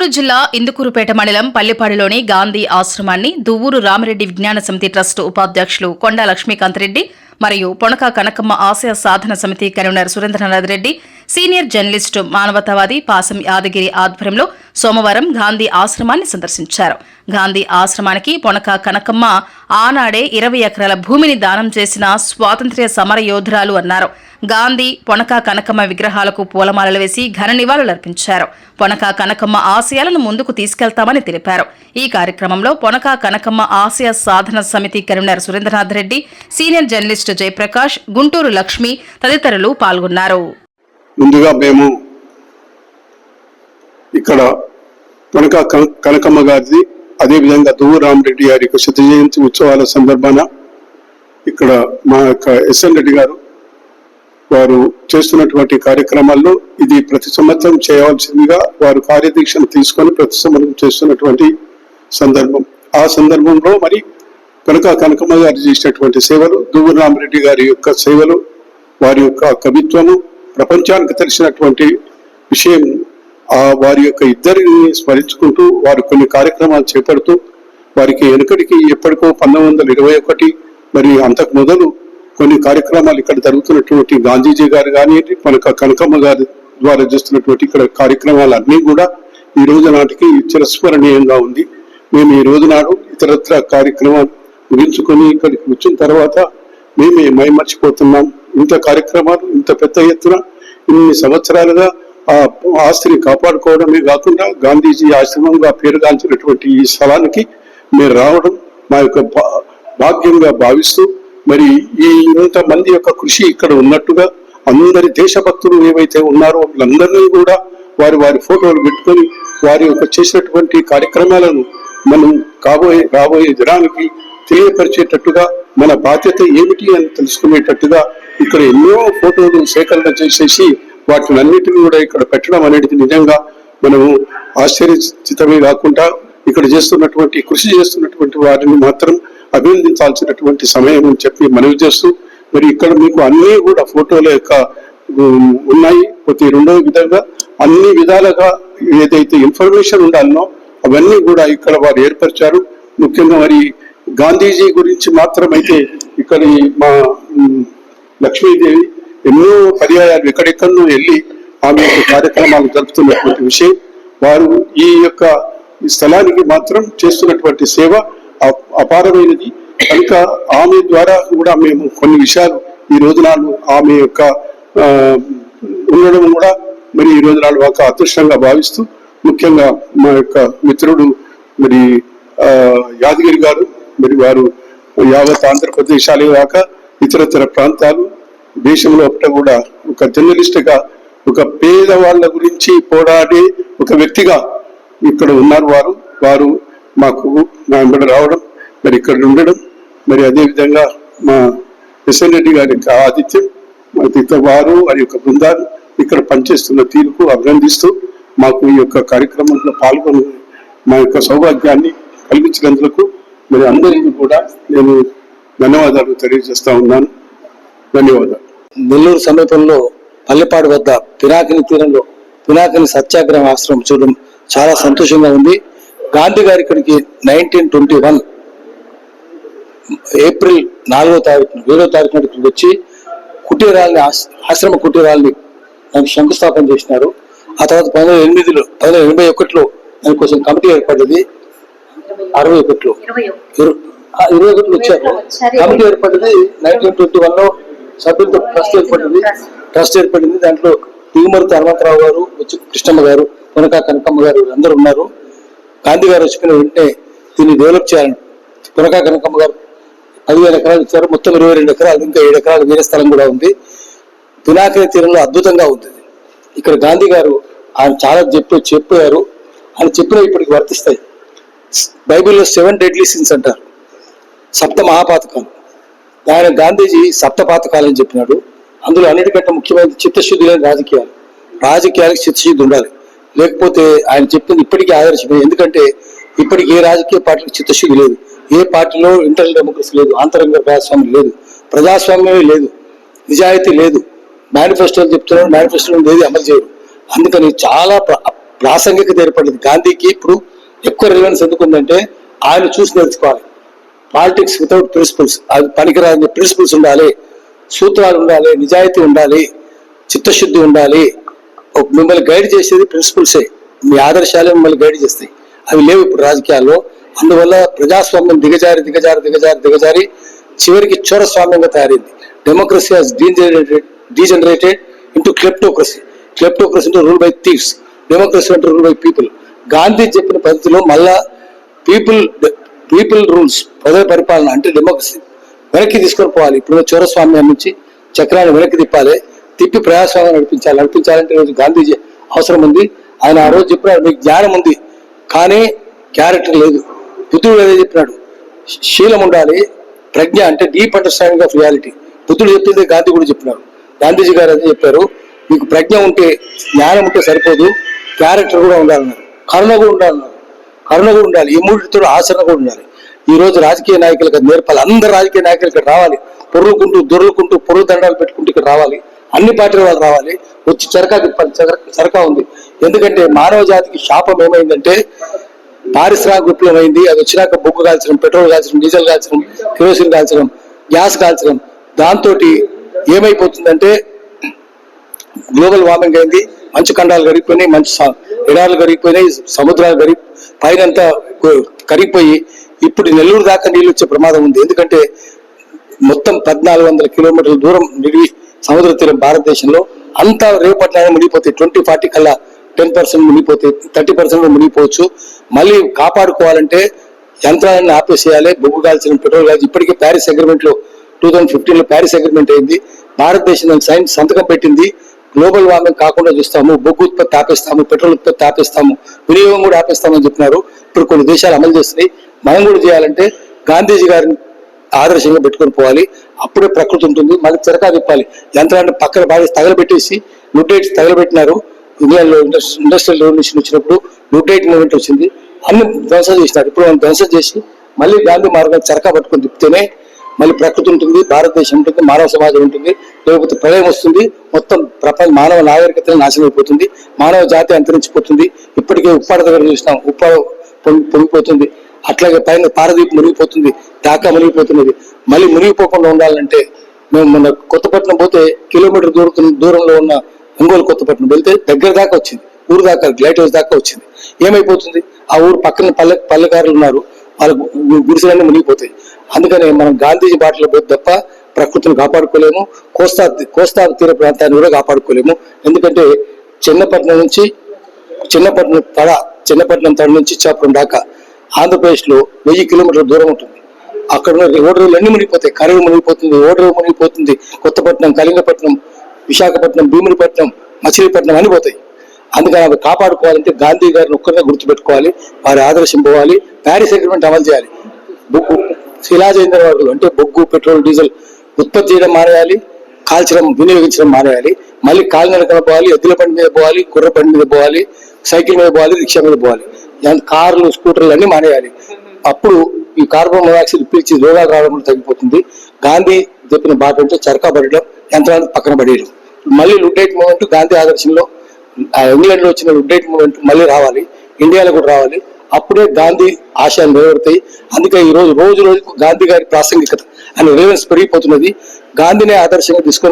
గుంటూరు జిల్లా ఇందుకూరుపేట మండలం పల్లిపాడులోని గాంధీ ఆశ్రమాన్ని దువ్వూరు రామిరెడ్డి విజ్ఞాన సమితి ట్రస్ట్ ఉపాధ్యక్షులు కొండా లక్ష్మీకాంత్ రెడ్డి మరియు Ponaka Kanakamma Ashaya Sadhana Samiti convener Surendranath Reddy, senior journalist మానవతావాది పాసం యాదగిరి ఆధ్వర్యంలో సోమవారం గాంధీ ఆశ్రమాన్ని సందర్శించారు. గాంధీ ఆశ్రమానికి పొనక కనకమ్మ ఆనాడే 20 ఎకరాల భూమిని దానం చేసిన స్వాతంత్ర్య సమర యోధురాలు అన్నారు. గాంధీ, పొనక కనకమ్మ విగ్రహాలకు పూలమాలలు వేసి ఘన నివాళులర్పించారు. పొనక కనకమ్మ ఆశయాలను ముందుకు తీసుకెళ్తామని తెలిపారు. ఈ కార్యక్రమంలో Ponaka Kanakamma Ashaya Sadhana Samiti convener Surendranath Reddy, senior journalist Jayaprakash, Guntur Lakshmi తదితరులు పాల్గొన్నారు. ముందుగా మేము ఇక్కడ పొనక కనకమ్మ గారిది, అదేవిధంగా దువ్వూరు రామిరెడ్డి గారి యొక్క శత జయంతి ఉత్సవాల సందర్భాన ఇక్కడ మా యొక్క ఎస్ఎన్ రెడ్డి గారు వారు చేస్తున్నటువంటి కార్యక్రమాల్లో ఇది ప్రతి సంవత్సరం చేయవలసిందిగా వారు కార్యదీక్షను తీసుకొని ప్రతి సంవత్సరం చేస్తున్నటువంటి సందర్భం. ఆ సందర్భంలో మరి పొనక కనకమ్మ గారు చేసినటువంటి సేవలు, దువ్వూరు రామిరెడ్డి గారి యొక్క సేవలు, వారి యొక్క కవిత్వము ప్రపంచానికి తెలిసినటువంటి విషయం, వారి యొక్క ఇద్దరిని స్మరించుకుంటూ వారు కొన్ని కార్యక్రమాలు చేపడుతూ వారికి వెనుకటికి ఎప్పటికో 1921 మరి అంతకు మొదలు కొన్ని కార్యక్రమాలు ఇక్కడ జరుగుతున్నటువంటి గాంధీజీ గారు కానివ్వండి, మనకు కనకమ్మ గారి ద్వారా చేస్తున్నటువంటి ఇక్కడ కార్యక్రమాలన్నీ కూడా ఈ రోజు నాటికి చిరస్మరణీయంగా ఉంది. మేము ఈ రోజు నాడు ఇతరత్ర కార్యక్రమాలు ముగించుకొని ఇక్కడికి వచ్చిన తర్వాత మేమే మైమర్చిపోతున్నాం. ఇంత కార్యక్రమాలు ఇంత పెద్ద ఎత్తున ఇన్ని సంవత్సరాలుగా ఆ ఆస్తిని కాపాడుకోవడమే కాకుండా గాంధీజీ ఆశ్రమంగా పేరుగాంచినటువంటి ఈ స్థలానికి మీరు రావడం మా యొక్క భాగ్యంగా భావిస్తూ, మరి ఈ ఇంతమంది యొక్క కృషి ఇక్కడ ఉన్నట్టుగా అందరి దేశభక్తులు ఏవైతే ఉన్నారో వీళ్ళందరినీ కూడా వారి ఫోటోలు పెట్టుకొని వారి యొక్క చేసినటువంటి కార్యక్రమాలను మనం రాబోయే దినానికి తెలియపరిచేటట్టుగా మన బాధ్యత ఏమిటి అని తెలుసుకునేటట్టుగా ఇక్కడ ఎన్నో ఫోటోలు సేకరణ చేసేసి వాటిని అన్నిటిని కూడా ఇక్కడ పెట్టడం అనేది నిజంగా మనము ఆశ్చర్యచితమే కాకుండా ఇక్కడ చేస్తున్నటువంటి కృషి చేస్తున్నటువంటి వారిని మాత్రం అభినందించాల్సినటువంటి సమయం అని చెప్పి మనవి చేస్తూ, మరి ఇక్కడ మీకు అన్నీ కూడా ఫోటోల యొక్క ఉన్నాయి. ప్రతి రెండవ విధంగా అన్ని విధాలుగా ఏదైతే ఇన్ఫర్మేషన్ ఉండాలనో అవన్నీ కూడా ఇక్కడ వారు ఏర్పరిచారు. ముఖ్యంగా మరి గాంధీజీ గురించి మాత్రమైతే ఇక్కడ మా లక్ష్మీదేవి ఎన్నో పర్యాయాలు ఎక్కడెక్కడో వెళ్ళి ఆమె యొక్క కార్యక్రమాలు జరుపుతున్నటువంటి విషయం, వారు ఈ యొక్క స్థలానికి మాత్రం చేస్తున్నటువంటి సేవ అపారమైనది. కనుక ఆమె ద్వారా కూడా మేము కొన్ని విషయాలు ఈ రోజు నాడు ఆమె యొక్క ఉండడం కూడా మరి ఈ రోజు నాడు ఒక అదృష్టంగా భావిస్తూ, ముఖ్యంగా మా యొక్క మిత్రుడు మరి యాదగిరి గారు, మరి వారు యావత్ ఆంధ్రప్రదేశాలే కాక ఇతరతర ప్రాంతాలు దేశంలో కూడా ఒక జర్నలిస్ట్ గా ఒక పేదవాళ్ళ గురించి పోరాడే ఒక వ్యక్తిగా ఇక్కడ ఉన్నారు. వారు మాకు మా వెంబడి రావడం, మరి ఇక్కడ ఉండడం, మరి అదేవిధంగా మా ఎస్ఎన్ రెడ్డి గారి యొక్క ఆతిథ్యం, వారు వారి యొక్క బృందాలు ఇక్కడ పనిచేస్తున్న తీరుకు అభినందిస్తూ మాకు ఈ యొక్క కార్యక్రమంలో పాల్గొని మా యొక్క సౌభాగ్యాన్ని కల్పించినందుకు మరి అందరికీ కూడా నేను ధన్యవాదాలు తెలియజేస్తా ఉన్నాను. ధన్యవాదాలు. నెల్లూరు సమీపంలో పల్లెపాడు వద్ద పినాకిని తీరంలో పినాకిని సత్యాగ్రహ ఆశ్రమం చూడడం చాలా సంతోషంగా ఉంది. గాంధీ గారి ఇక్కడికి 1921 ఏప్రిల్ 4వ తారీఖున 7వ తారీఖున ఇక్కడికి వచ్చి కుటీరాలని ఆశ్రమ కుటీరాలని దానికి శంకుస్థాపన చేసినారు. ఆ తర్వాత 1981లో దానికోసం కమిటీ ఏర్పడింది. 61లో 21లో వచ్చారు. కమిటీ ఏర్పడింది. 1921లో సభ్యులతో ట్రస్ట్ ఏర్పడింది. దాంట్లో దిగుమూర్తి హనుమంతరావు గారు, వచ్చి కృష్ణమ్మ గారు, పొనక కనకమ్మ గారు అందరూ ఉన్నారు. గాంధీ గారు వచ్చిన వెంటనే దీన్ని డెవలప్ చేయాలని పొనక కనకమ్మ గారు 15 ఎకరాలు ఇచ్చారు. మొత్తం 22 ఎకరాలు, ఇంకా 7 ఎకరాలు వేరే స్థలం కూడా ఉంది. పినాకిని తీరంలో అద్భుతంగా ఉంది. ఇక్కడ గాంధీ గారు ఆయన చాలా చెప్పారు. ఆయన చెప్పిన ఇప్పటికి వర్తిస్తాయి. బైబిల్లో 7 డెడ్లీ సిన్స్ అంటారు, 7 మహాపాతకాలు. ఆయన గాంధీజీ 7 పాతకాలని చెప్పినాడు. అందులో అన్నిటికంటే ముఖ్యమైన చిత్తశుద్ధి లేని రాజకీయాలకు చిత్తశుద్ధి ఉండాలి. లేకపోతే ఆయన చెప్పింది ఇప్పటికీ ఆదర్శమే. ఎందుకంటే ఇప్పటికి ఏ రాజకీయ పార్టీకి చిత్తశుద్ధి లేదు. ఏ పార్టీలో ఇంటర్నల్ డెమోక్రసీ లేదు, ఆంతరంగ ప్రజాస్వామ్యం లేదు, ప్రజాస్వామ్యమే లేదు, నిజాయితీ లేదు. మేనిఫెస్టోలు చెప్తున్నారు, మేనిఫెస్టోలో ఏది అమలు చేయరు. అందుకని చాలా ప్రాసంగికత ఏర్పడింది. గాంధీకి ఇప్పుడు ఎక్కువ రిలవెన్స్ ఎందుకు ఉందంటే ఆయన చూసి నేర్చుకోవాలి. పాలిటిక్స్ వితౌట్ ప్రిన్సిపల్స్, అది పనికిరాని ప్రిన్సిపల్స్ ఉండాలి, సూత్రాలు ఉండాలి, నిజాయితీ ఉండాలి, చిత్తశుద్ధి ఉండాలి. మిమ్మల్ని గైడ్ చేసేది ప్రిన్సిపల్సే, మీ ఆదర్శాలే మిమ్మల్ని గైడ్ చేస్తాయి. అవి లేవు ఇప్పుడు రాజకీయాల్లో. అందువల్ల ప్రజాస్వామ్యం దిగజారి చివరికి చోరస్వామ్యంగా తయారైంది. Democracy has degenerated into kleptocracy. Kleptocracy అంటే రూల్ బై థీవ్స్, డెమోక్రసీ అంటే రూల్ బై పీపుల్. గాంధీ చెప్పిన పద్ధతిలో మళ్ళా పీపుల్ రూల్స్, ప్రజల పరిపాలన అంటే డెమోక్రసీ వెనక్కి తీసుకొని పోవాలి. ఇప్పుడు చోరస్వామ్యం నుంచి చక్రాన్ని వెనక్కి తిప్పి ప్రజాస్వామ్యం నడిపించాలంటే ఈరోజు గాంధీజీ అవసరం ఉంది. ఆయన ఆ రోజు చెప్పినాడు, మీకు జ్ఞానం ఉంది కానీ క్యారెక్టర్ లేదు. బుద్ధుడు ఏదో చెప్పినాడు, శీలం ఉండాలి, ప్రజ్ఞ అంటే డీప్ అండర్స్టాండింగ్ ఆఫ్ రియాలిటీ. బుద్ధుడు చెప్పింది గాంధీ కూడా చెప్పినారు. గాంధీజీ గారు అదే చెప్పారు, మీకు ప్రజ్ఞ ఉంటే జ్ఞానం ఉంటే సరిపోదు, క్యారెక్టర్ కూడా ఉండాలన్నారు, కరుణ కూడా ఉండాలి. ఈ మూడితో ఆచరణ కూడా ఉండాలి. ఈ రోజు రాజకీయ నాయకులకు అది నేర్పాలి. అందరు రాజకీయ నాయకులు ఇక్కడ రావాలి, దొర్లుకుంటూ పొరుగు దండాలు పెట్టుకుంటూ ఇక్కడ రావాలి. అన్ని పార్టీల వాళ్ళు రావాలి, వచ్చి చరకా తిప్పాలి. చరకా ఉంది. ఎందుకంటే మానవ జాతికి శాపం ఏమైందంటే పారిశ్రామిక విప్లవం అయింది. అది వచ్చినాక బొగ్గు కాల్చడం, పెట్రోల్ కాల్చడం, డీజిల్ కాల్చడం, కెరోసిన్ కాల్చడం, గ్యాస్ కాల్చడం. దాంతో ఏమైపోతుందంటే గ్లోబల్ వార్మింగ్ అయింది. మంచు ఖండాలు కరిగిపోయినాయి, ఎడారులు కరిగిపోయినాయి, సముద్రాలు పైనంతా కరిగిపోయి ఇప్పుడు నెల్లూరు దాకా నీళ్ళు వచ్చే ప్రమాదం ఉంది. ఎందుకంటే మొత్తం 1400 కిలోమీటర్ల దూరం సముద్ర తీరం భారతదేశంలో అంతా రేపట్లనే మునిగిపోతాయి. 2040 కల్లా 10% మునిగిపోతాయి, 30% మునిగిపోవచ్చు. మళ్ళీ కాపాడుకోవాలంటే యంత్రాలను ఆపేసేయాలి, బొగ్గు కాల్చడం, పెట్రోల్ కాల్చడం. ఇప్పటికే ప్యారిస్ అగ్రిమెంట్ లో 2015 ప్యారిస్ అగ్రిమెంట్ అయింది. భారతదేశం సైన్స్ సంతకం పెట్టింది. గ్లోబల్ వార్మింగ్ కాకుండా చూస్తాము, బొగ్గు ఉత్పత్తి ఆపేస్తాము, పెట్రోల్ ఉత్పత్తి ఆపేస్తాము, వినియోగం కూడా ఆపేస్తామని చెప్పినారు. ఇప్పుడు కొన్ని దేశాలు అమలు చేస్తున్నాయి. మనం కూడా చేయాలంటే గాంధీజీ గారిని ఆదర్శంగా పెట్టుకొని పోవాలి. అప్పుడే ప్రకృతి ఉంటుంది. మళ్ళీ చిరకా తిప్పాలి. యంత్రాన్ని పక్కన బాగా తగలబెట్టేసి లుడ్డైట్స్ తగలబెట్టినారు. ఇండియాలో ఇండస్ట్రియల్ రెవల్యూషన్ వచ్చినప్పుడు లుడ్డైట్ మూవ్మెంట్ వచ్చింది. అన్ని ధ్వంసం చేసినారు. ఇప్పుడు మనం ధ్వంసం చేసి మళ్ళీ గాంధీ మార్గాన్ని చరకా పట్టుకొని తిప్పితేనే మళ్ళీ ప్రకృతి ఉంటుంది, భారతదేశం ఉంటుంది, మానవ సమాజం ఉంటుంది. లేకపోతే ప్రళయం వస్తుంది, మొత్తం మానవ నాగరికత నాశనం అయిపోతుంది, మానవ జాతి అంతరించిపోతుంది. ఇప్పటికే ఉప్పాడ దగ్గర చూసినాం, ఉప్పాడ పొంగిపోతుంది. అట్లాగే పైన పారదీప్ మునిగిపోతుంది, ఢాకా మునిగిపోతున్నది. మళ్ళీ మునిగిపోకుండా ఉండాలంటే మేము మన కొత్తపట్నం పోతే కిలోమీటర్ దూరంలో ఉన్న ఒంగోలు కొత్తపట్నం వెళ్తే దగ్గర దాకా వచ్చింది, ఊరు దాకా లైట్ హౌస్ దాకా వచ్చింది. ఏమైపోతుంది, ఆ ఊరు పక్కన పల్లెకారులు ఉన్నారు, వాళ్ళ గుడిసెలన్నీ మునిగిపోతాయి. అందుకనే మనం గాంధీజీ బాటలో పోతే తప్ప ప్రకృతిని కాపాడుకోలేము, కోస్తా తీర ప్రాంతాన్ని కూడా కాపాడుకోలేము. ఎందుకంటే చిన్నపట్నం తడ నుంచి ఇచ్చాపురం దాకా ఆంధ్రప్రదేశ్ లో 1000 కిలోమీటర్ల దూరం ఉంటుంది. అక్కడ ఉన్న ఓడరేవులు అన్ని మునిగిపోతాయి. కరువు మునిగిపోతుంది, ఓడరేవు మునిగిపోతుంది, కొత్తపట్నం, కళింగపట్నం, విశాఖపట్నం, భీమునిపట్నం, మచిలీపట్నం అని పోతాయి. అందుకని అవి కాపాడుకోవాలంటే గాంధీ గారిని ఒక్కరినే గుర్తుపెట్టుకోవాలి, వారి ఆదర్శం పోవాలి, ప్యారిస్ అగ్రిమెంట్ అమలు చేయాలి. బొగ్గు శిలాజేంద్ర వర్గులు అంటే బొగ్గు, పెట్రోల్, డీజిల్ ఉత్పత్తి చేయడం మానేయాలి, కాల్చడం, వినియోగించడం మానేయాలి. మళ్ళీ కాలినడకన పోవాలి, ఎద్దుల బండి మీద పోవాలి, కుర్ర బండి మీద పోవాలి, సైకిల్ మీద పోవాలి, రిక్షా మీద పోవాలి. కార్లు, స్కూటర్లు అన్ని మానేయాలి. అప్పుడు ఈ కార్బన్ మోనాక్సైడ్ పీల్చి రోగాలు రావడం తగ్గిపోతుంది. గాంధీ చెప్పిన బాట అంటే చరకా పడడం, యంత్రాలను పక్కన పడేయడం. మళ్ళీ లుడ్డైట్ మూవ్మెంట్ గాంధీ ఆదర్శంలో ఇంగ్లాండ్ లో వచ్చిన లుడ్డైట్ మూవ్మెంట్ మళ్ళీ రావాలి, ఇండియాలో కూడా రావాలి. అప్పుడే గాంధీ ఆశయాలు నెరవేరుతాయి. అందుకే ఈ రోజుకు గాంధీ గారి ప్రాసంగికత అనే రిలవెన్స్ పెరిగిపోతున్నది. గాంధీనే ఆదర్శంగా తీసుకొని